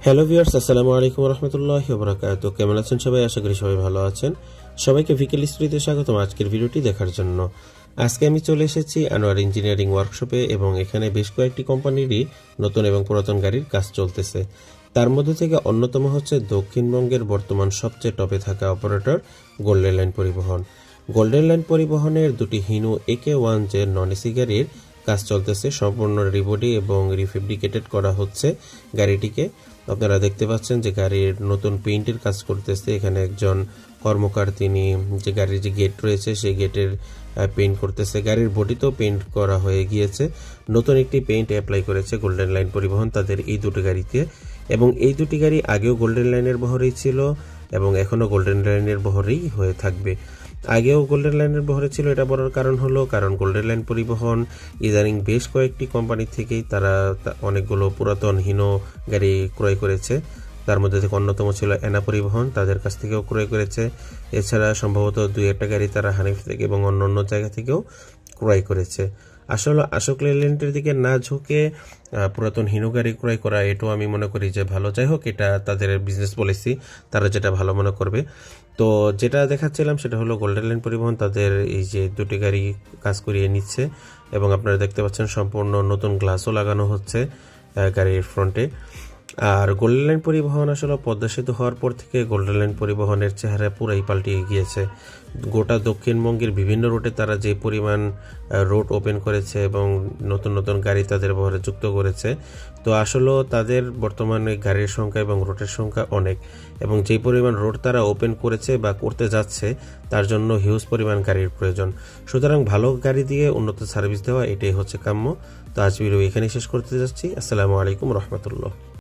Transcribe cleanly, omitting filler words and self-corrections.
Hello viewers, আসসালামু আলাইকুম রহমতুল্লাহি ওয়া বারাকাতুহু। কেমন আছেন সবাই? আশা করি সবাই ভালো আছেন। সবাইকে ভিকেল স্টুডিওতে স্বাগতম আজকের ভিডিওটি দেখার জন্য। আজকে আমি চলে এসেছি আনোয়ার ইঞ্জিনিয়ারিং ওয়ার্কশপে এবং এখানে বেশ কয়েকটি কোম্পানিরই নতুন এবং পুরাতন গাড়ির কাজ চলতেছে। তার মধ্যে থেকে অন্যতম হচ্ছে দক্ষিণবঙ্গের বর্তমান সবচেয়ে টপে থাকা অপারেটর গোল্ডেন লাইন পরিবহন। গোল্ডেন লাইন পরিবহনের দুটি হিনু AK1 যে নন এসি গাড়ির কাজ চলতেছে, সম্পূর্ণ রিবডি এবং রিফেব্রিকেটেড করা হচ্ছে গাড়িটিকে। আপনারা দেখতে পাচ্ছেন যে গাড়ির নতুন পেইন্টের কাজ করতেছে। এখানে একজন কর্মকার, তিনি যে গাড়ির যে গেট রয়েছে সেই গেটের পেইন্ট করতেছে। গাড়ির বডিতেও পেইন্ট করা হয়ে গিয়েছে। নতুন একটি পেইন্ট অ্যাপ্লাই করেছে গোল্ডেন লাইন পরিবহন তাদের এই দুটি গাড়িতে, এবং এই দুটি গাড়ি আগেও গোল্ডেন লাইনের বহরেই ছিল এবং এখনও গোল্ডেন লাইনের বহরেই হয়ে থাকবে। আগেও গোল্ডেন লাইনের বহরে ছিল, এটা বলার কারণ হলো কারণ গোল্ডেন লাইন পরিবহন ইদানিং বেশ কয়েকটি কোম্পানি থেকেই তারা অনেকগুলো পুরাতন হিনো গাড়ি ক্রয় করেছে। তার মধ্যে থেকে অন্যতম ছিল এনা পরিবহন, তাদের কাছ থেকেও ক্রয় করেছে। এছাড়া সম্ভবত দুই একটা গাড়ি তারা হানিফ থেকে এবং অন্য অন্য জায়গা থেকেও ক্রয় করেছে। আসলে আশোক লেল্যান্ডের দিকে না ঝুঁকে পুরাতন হিনো গাড়ি ক্রয় করা, এটাও আমি মনে করি যে ভালো। যাই হোক, এটা তাদের বিজনেস পলিসি, তারা যেটা ভালো মনে করবে। তো যেটা দেখাচ্ছিলাম সেটা হলো গোল্ডেন লাইন পরিবহন তাদের এই যে দুটি গাড়ি কাজ করিয়ে নিচ্ছে এবং আপনারা দেখতে পাচ্ছেন সম্পূর্ণ নতুন গ্লাসও লাগানো হচ্ছে গাড়ির ফ্রন্টে। আর গোল্ডেন লাইন পরিবহন আসলে পদ্মা সেতু হওয়ার পর থেকে গোল্ডেন লাইন পরিবহনের চেহারা পুরাই পাল্টিয়ে গিয়েছে। গোটা দক্ষিণবঙ্গের বিভিন্ন রুটে তারা যে পরিমাণ রোড ওপেন করেছে এবং নতুন নতুন গাড়ি তাদের বহরে যুক্ত করেছে, তো আসলেও তাদের বর্তমানে গাড়ির সংখ্যা এবং রোডের সংখ্যা অনেক, এবং যে পরিমাণ রোড তারা ওপেন করেছে বা করতে যাচ্ছে তার জন্য হিউজ পরিমাণ গাড়ির প্রয়োজন। সুতরাং ভালো গাড়ি দিয়ে উন্নত সার্ভিস দেওয়া, এটাই হচ্ছে কাম্য। তো আজ ভিডিও এখানে শেষ করতে যাচ্ছি। আসসালামু আলাইকুম রহমতুল্লাহ।